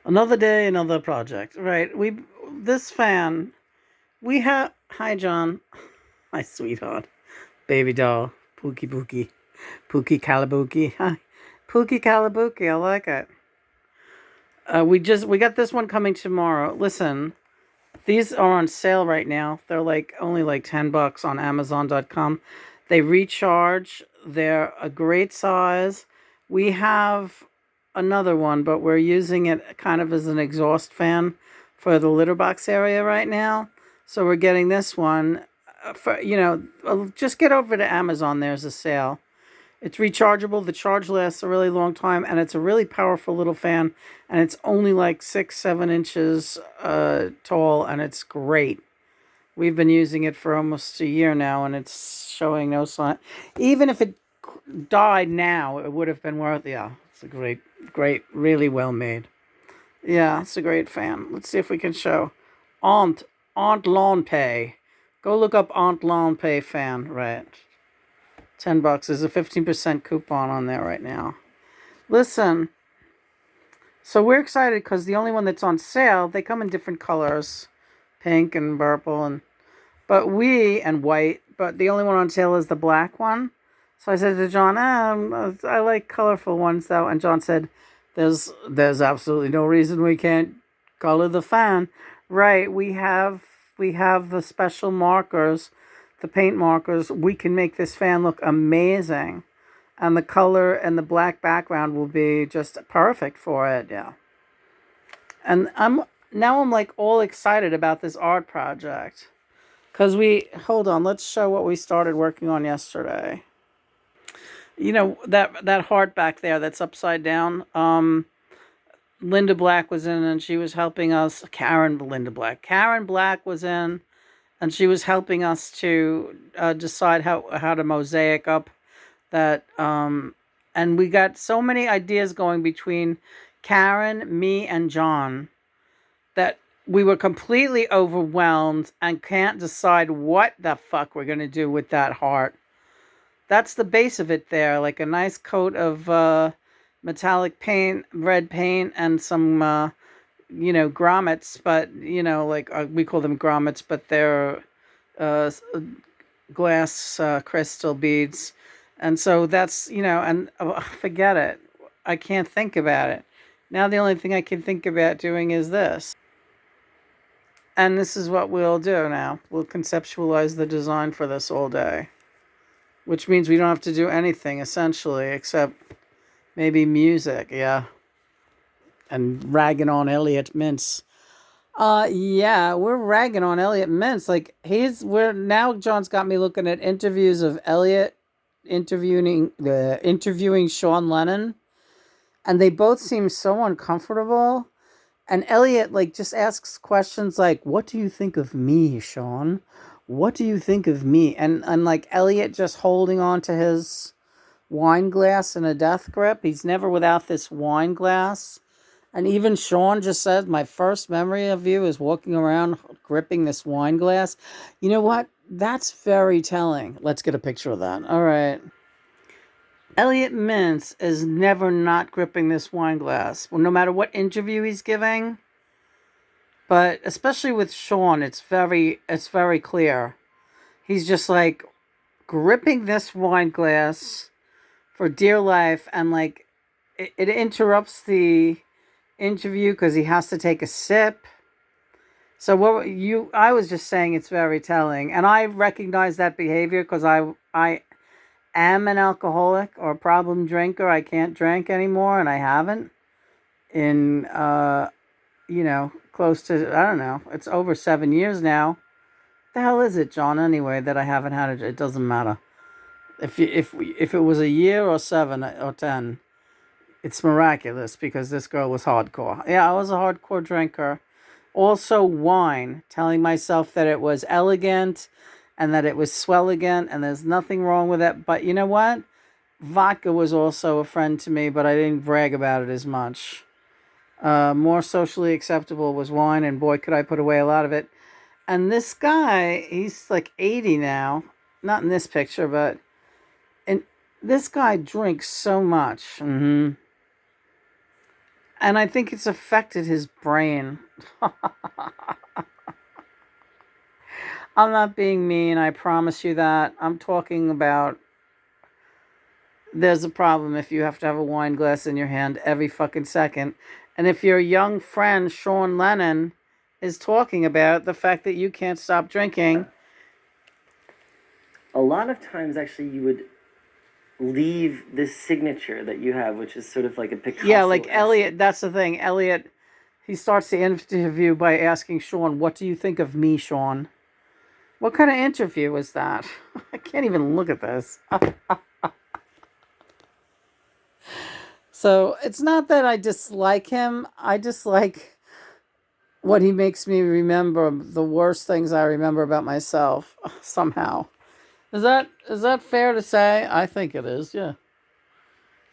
Another day, another project. Right. This fan, we have, hi, John. My sweetheart. Baby doll. Pookie Pookie. Pookie Calabuki. Hi. Pookie Calabuki. I like it. We got this one coming tomorrow. Listen, these are on sale right now. They're like only like $10 on Amazon.com. They recharge. They're a great size. We have another one, but we're using it kind of as an exhaust fan for the litter box area right now. So we're getting this one. Just get over to Amazon. There's a sale. It's rechargeable. The charge lasts a really long time, and it's a really powerful little fan. And it's only like 6, 7 inches tall, and it's great. We've been using it for almost a year now, and it's showing no sign. Even if it died now, it would have been worth. Yeah, it's a great, really well made. Yeah, it's a great fan. Let's see if we can show Aunt Aunt Lawn Pay. Go look up Aunt Lawn Pay fan. Right. $10. There's a 15% coupon on there right now. Listen, so we're excited because the only one that's on sale, they come in different colors, pink and purple and white. But the only one on sale is the black one. So I said to John, I like colorful ones though, and John said, "There's absolutely no reason we can't color the fan." Right? We have the special markers, the paint markers. We can make this fan look amazing, and the color and the black background will be just perfect for it. Yeah. And I'm like all excited about this art project because we hold on. Let's show what we started working on yesterday. That heart back there that's upside down. Linda Black was in and she was helping us. Karen Black was in and she was helping us to decide how to mosaic up that. And we got so many ideas going between Karen, me, and John that we were completely overwhelmed and can't decide what the fuck we're going to do with that heart. That's the base of it there, like a nice coat of metallic paint, red paint, and some, grommets, but, like we call them grommets, but they're uh, glass crystal beads. And so that's, and forget it. I can't think about it. Now the only thing I can think about doing is this. And this is what we'll do now. We'll conceptualize the design for this all day, which means we don't have to do anything essentially except maybe music, yeah, and ragging on Elliot Mintz. Yeah, we're ragging on Elliot Mintz. Like we're now. John's got me looking at interviews of Elliot interviewing Sean Lennon, and they both seem so uncomfortable. And Elliot like just asks questions like, "What do you think of me, Sean? What do you think of me?" And like Elliot just holding on to his wine glass in a death grip. He's never without this wine glass. And even Sean just said, "My first memory of you is walking around gripping this wine glass." You know what? That's very telling. Let's get a picture of that. All right. Elliot Mintz is never not gripping this wine glass. Well, no matter what interview he's giving, but especially with Sean, it's very clear. He's just like gripping this wine glass for dear life, and like it interrupts the interview because he has to take a sip. So I was just saying it's very telling, and I recognize that behavior because I am an alcoholic or a problem drinker. I can't drink anymore, and I haven't in close to, I don't know. It's over 7 years now. The hell is it, John? Anyway, that I haven't had it. It doesn't matter. If it was a year or 7 or 10, it's miraculous because this girl was hardcore. Yeah, I was a hardcore drinker. Also, wine, telling myself that it was elegant and that it was swelligant and there's nothing wrong with it. But you know what? Vodka was also a friend to me, but I didn't brag about it as much. More socially acceptable was wine, and boy, could I put away a lot of it. And this guy, he's like 80 now. Not in this picture, but and this guy drinks so much. And I think it's affected his brain. I'm not being mean, I promise you that. I'm talking about there's a problem if you have to have a wine glass in your hand every fucking second. And if your young friend, Sean Lennon, is talking about the fact that you can't stop drinking. A lot of times, actually, you would leave this signature that you have, which is sort of like a Picasso. Yeah, like Elliot, that's the thing. Elliot, he starts the interview by asking Sean, what do you think of me, Sean? What kind of interview is that? I can't even look at this. So it's not that I dislike him. I dislike what he makes me remember, the worst things I remember about myself somehow. Is that fair to say? I think it is, yeah.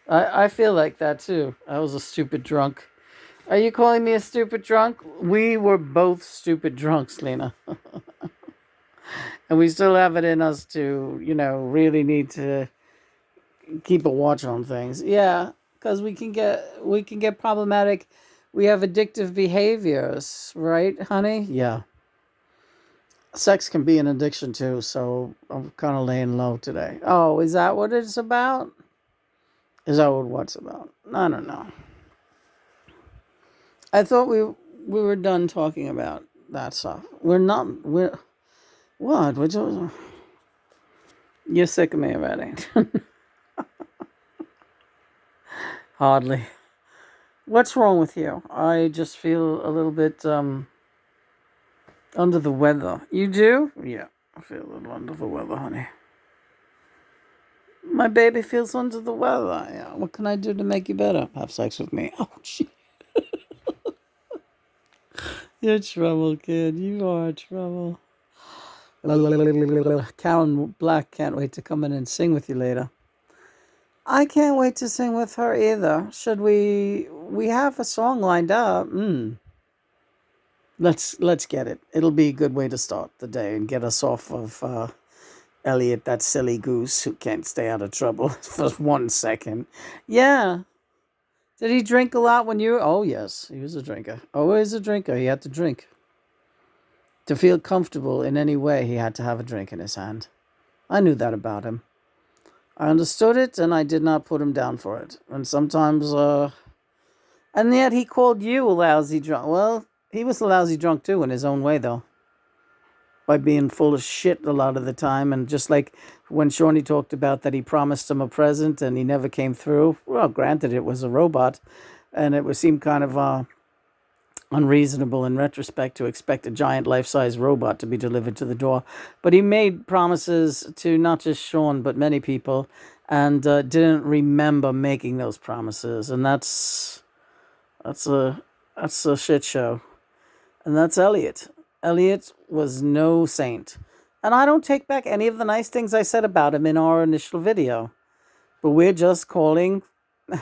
I feel like that too. I was a stupid drunk. Are you calling me a stupid drunk? We were both stupid drunks, Lena. And we still have it in us to, really need to keep a watch on things. Yeah, because we can get problematic. We have addictive behaviors, right, honey? Yeah. Sex can be an addiction too, so I'm kind of laying low today. Oh, is that what it's about? Is that what what's about? I don't know. I thought we were done talking about that stuff. We're not. We're what? You're sick of me already. Hardly. What's wrong with you? I just feel a little bit under the weather. You do? Yeah, I feel a little under the weather, honey. My baby feels under the weather. Yeah. What can I do to make you better? Have sex with me. Oh, gee. You're trouble, kid. You are trouble. Karen Black can't wait to come in and sing with you later. I can't wait to sing with her either. Should we? We have a song lined up. Let's get it. It'll be a good way to start the day and get us off of Elliot, that silly goose who can't stay out of trouble for 1 second. Yeah. Did he drink a lot when you? Oh yes, he was a drinker. Always a drinker. He had to drink. To feel comfortable in any way, he had to have a drink in his hand. I knew that about him. I understood it, and I did not put him down for it. And sometimes, and yet he called you a lousy drunk. Well, he was a lousy drunk too in his own way, though. By being full of shit a lot of the time. And just like when Shawnee talked about that he promised him a present and he never came through. Well, granted, it was a robot, and it would seem kind of unreasonable in retrospect to expect a giant life-size robot to be delivered to the door. But he made promises to not just Sean, but many people, and didn't remember making those promises. And that's a shit show. And that's Elliot. Elliot was no saint. And I don't take back any of the nice things I said about him in our initial video. But we're just calling a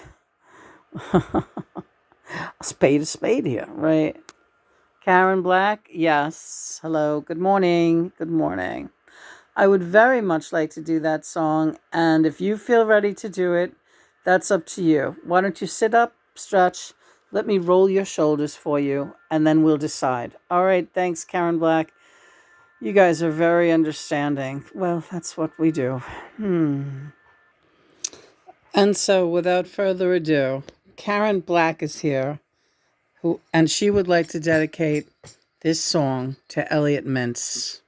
spade here, right? Karen Black, yes. Hello, good morning. Good morning. I would very much like to do that song, and if you feel ready to do it, that's up to you. Why don't you sit up, stretch, let me roll your shoulders for you, and then we'll decide. All right, thanks, Karen Black. You guys are very understanding. Well, that's what we do. And so, without further ado, Karen Black is here, and she would like to dedicate this song to Elliot Mintz.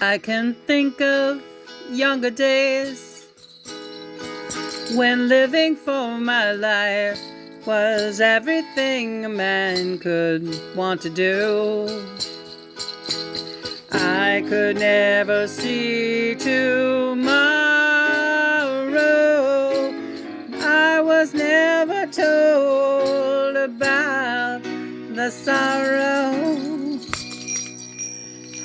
I can think of younger days when living for my life was everything a man could want to do. I could never see tomorrow. I was never told about the sorrow.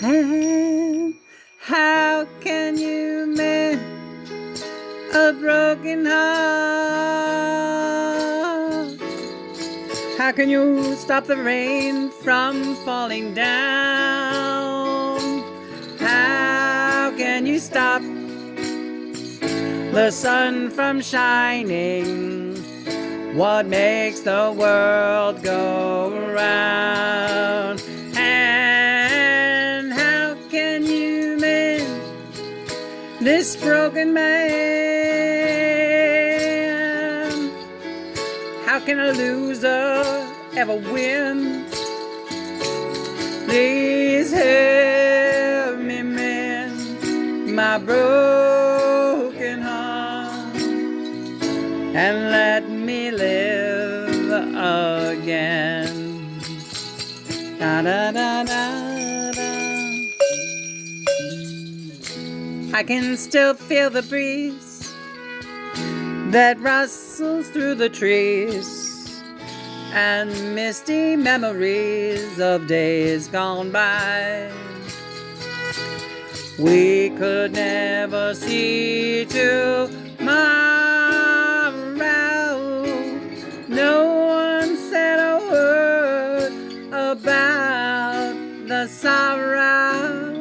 And how can you mend a broken heart? How can you stop the rain from falling down? How can you stop the sun from shining? What makes the world go round? And how can you mend this broken man? How can a loser ever win? Please help me mend my broken heart and let me live again. Da da da da da. I can still feel the breeze that rustles through the trees and misty memories of days gone by. We could never see tomorrow. No one said a word about the sorrow.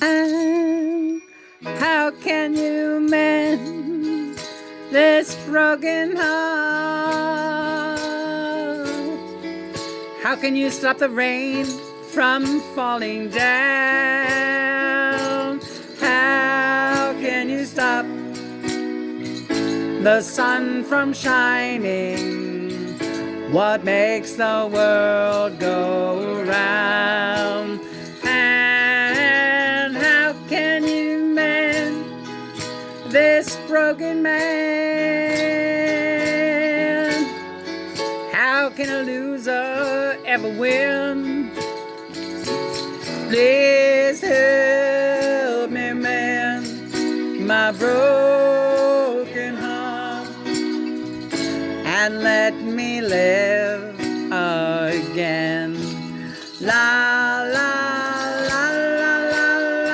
And how can you mend this broken heart? How can you stop the rain from falling down? How can you stop the sun from shining? What makes the world go round? And how can you mend this broken man? How can a loser ever win? Please help me mend my broken heart and let me live again. La la la la la la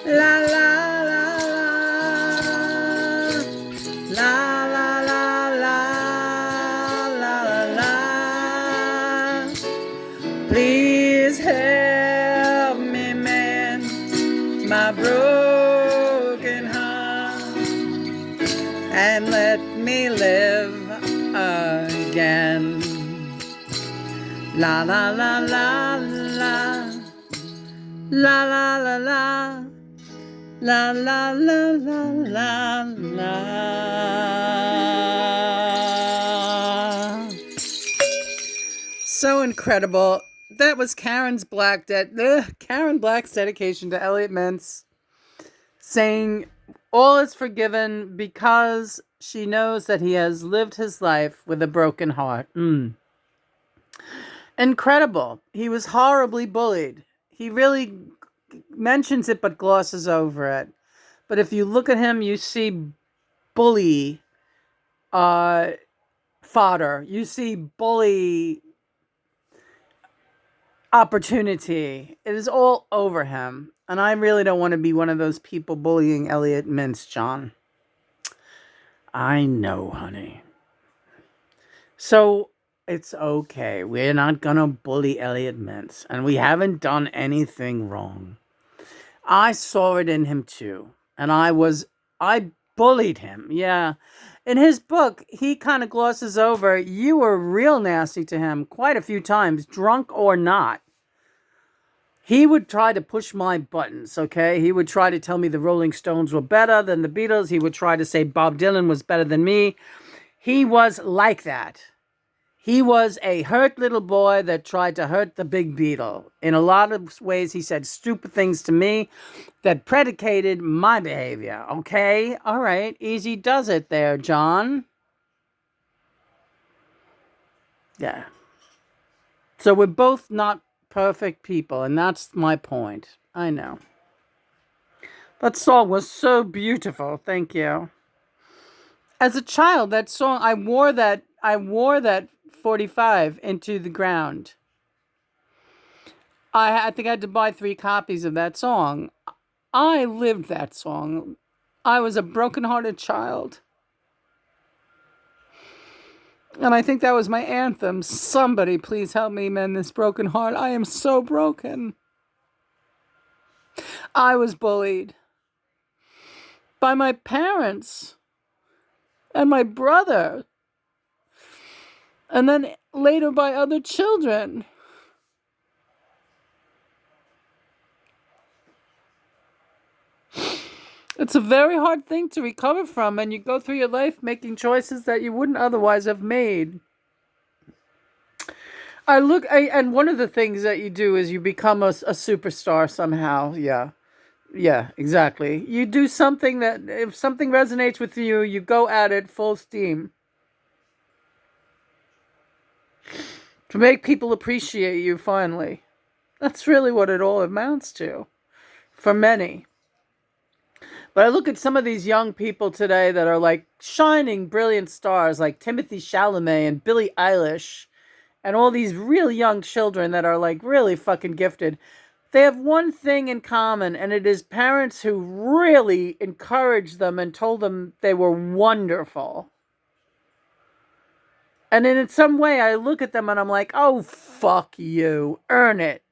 la la la la la la la. Please help me mend my broken heart and let me live again. La la la la la la la la la la la la la. So incredible. That was Karen Black's dedication to Elliot Mintz, saying all is forgiven because she knows that he has lived his life with a broken heart. Incredible. He was horribly bullied. He really mentions it but glosses over it. But if you look at him, you see bully fodder. You see bully opportunity. It is all over him. And I really don't want to be one of those people bullying Elliot Mintz, John. I know, honey. So it's okay. We're not going to bully Elliot Mintz. And we haven't done anything wrong. I saw it in him too. And I bullied him. Yeah. In his book, he kind of glosses over, you were real nasty to him quite a few times, drunk or not. He would try to push my buttons, okay? He would try to tell me the Rolling Stones were better than the Beatles. He would try to say Bob Dylan was better than me. He was like that. He was a hurt little boy that tried to hurt the big Beatle. In a lot of ways, he said stupid things to me that predicated my behavior, okay? All right, easy does it there, John. Yeah. So we're both not perfect people, and that's my point. I know. That song was so beautiful. Thank you. As a child, that song, I wore that 45 into the ground. I think I had to buy 3 copies of that song. I lived that song. I was a broken-hearted child. And I think that was my anthem. Somebody please help me mend this broken heart. I am so broken. I was bullied by my parents and my brother, and then later by other children. It's a very hard thing to recover from, and you go through your life making choices that you wouldn't otherwise have made. And one of the things that you do is you become a superstar somehow. Yeah. Yeah, exactly. You do something that, if something resonates with you, you go at it full steam to make people appreciate you finally. That's really what it all amounts to for many. But I look at some of these young people today that are like shining, brilliant stars, like Timothy Chalamet and Billie Eilish, and all these real young children that are like really fucking gifted. They have one thing in common, and it is parents who really encouraged them and told them they were wonderful. And in some way, I look at them and I'm like, oh, fuck you. Earn it.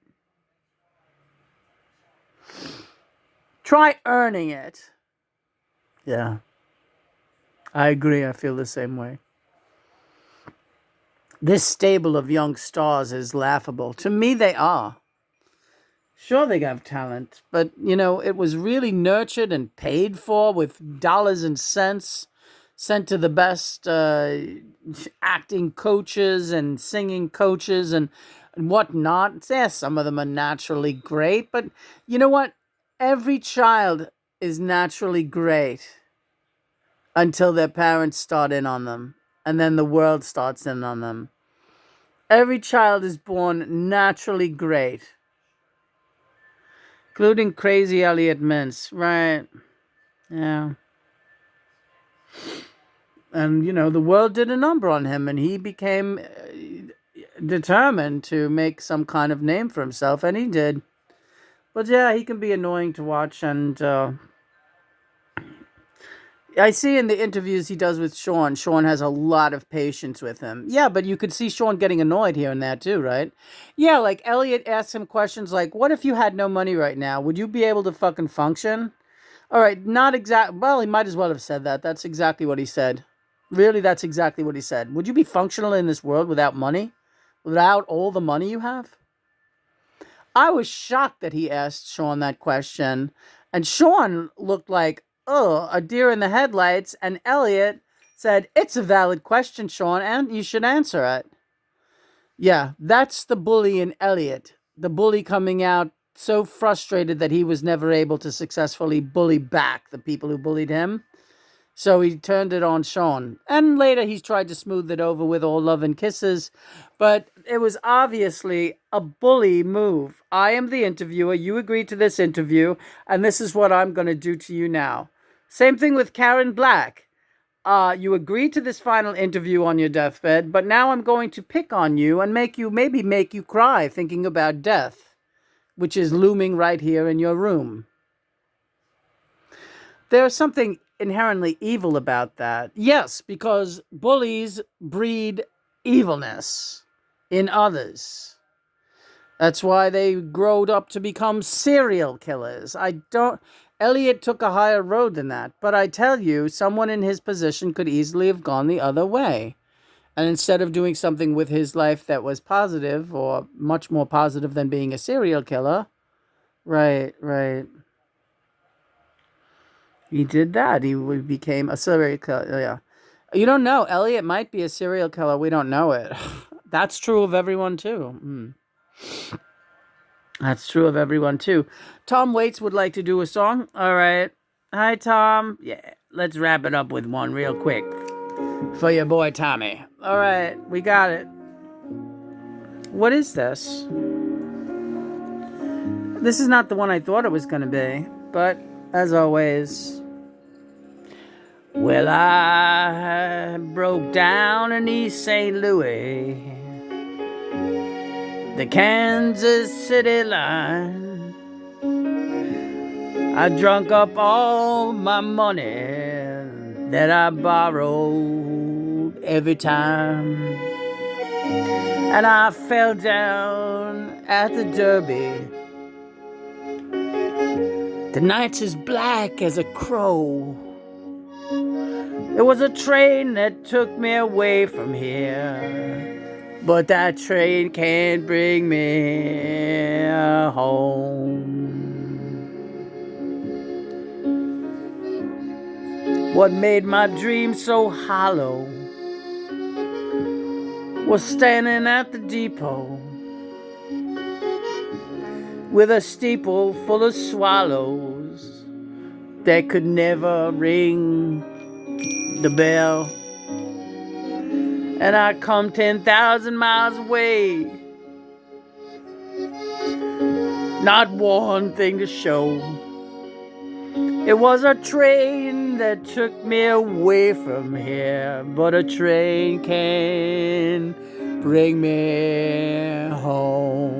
Try earning it. Yeah. I agree. I feel the same way. This stable of young stars is laughable. To me, they are. Sure, they have talent, but, it was really nurtured and paid for with dollars and cents sent to the best acting coaches and singing coaches and whatnot. Yeah, some of them are naturally great, but you know what? Every child is naturally great until their parents start in on them, and then the world starts in on them. Every child is born naturally great, including crazy Elliot Mintz, right? Yeah. And, the world did a number on him, and he became determined to make some kind of name for himself, and he did. But yeah, he can be annoying to watch, and I see in the interviews he does with Sean has a lot of patience with him. Yeah, but you could see Sean getting annoyed here and there too, right? Yeah, like Elliot asks him questions like, what if you had no money right now? Would you be able to fucking function? All right, not exact. Well, he might as well have said that. That's exactly what he said. Really, that's exactly what he said. Would you be functional in this world without money? Without all the money you have? I was shocked that he asked Sean that question. And Sean looked like, oh, a deer in the headlights. And Elliot said, it's a valid question, Sean, and you should answer it. Yeah, that's the bully in Elliot. The bully coming out so frustrated that he was never able to successfully bully back the people who bullied him. So he turned it on Sean. And later he's tried to smooth it over with all love and kisses. But it was obviously a bully move. I am the interviewer. You agreed to this interview. And this is what I'm going to do to you now. Same thing with Karen Black. You agreed to this final interview on your deathbed. But now I'm going to pick on you and make you cry thinking about death, which is looming right here in your room. There's something inherently evil about that. Yes, because bullies breed evilness in others. That's why they growed up to become serial killers. Elliot took a higher road than that, but I tell you, someone in his position could easily have gone the other way. And instead of doing something with his life that was positive, or much more positive than being a serial killer, right. He did that. He became a serial killer. Yeah. You don't know. Elliot might be a serial killer. We don't know it. That's true of everyone, too. That's true of everyone, too. Tom Waits would like to do a song. All right. Hi, Tom. Yeah. Let's wrap it up with one real quick for your boy, Tommy. All right. We got it. What is this? This is not the one I thought it was going to be. But, as always... Well, I broke down in East St. Louis, the Kansas City line. I drunk up all my money that I borrowed every time. And I fell down at the Derby. The night's as black as a crow. It was a train that took me away from here, but that train can't bring me home. What made my dream so hollow was standing at the depot with a steeple full of swallows that could never ring the bell. And I come 10,000 miles away, not one thing to show. It was a train that took me away from here, but a train can bring me home.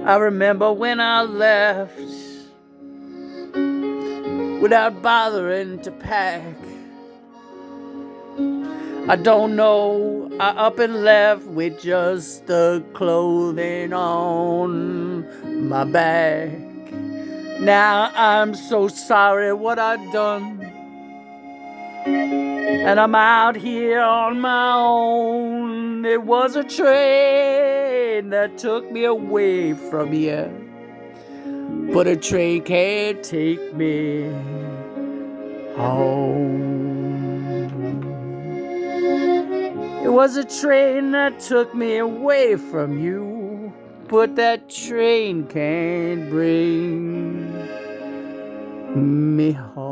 I remember when I left without bothering to pack. I don't know, I up and left with just the clothing on my back. Now I'm so sorry what I've done, and I'm out here on my own. It was a train that took me away from here, but a train can't take me home. It was a train that took me away from you, but that train can't bring me home.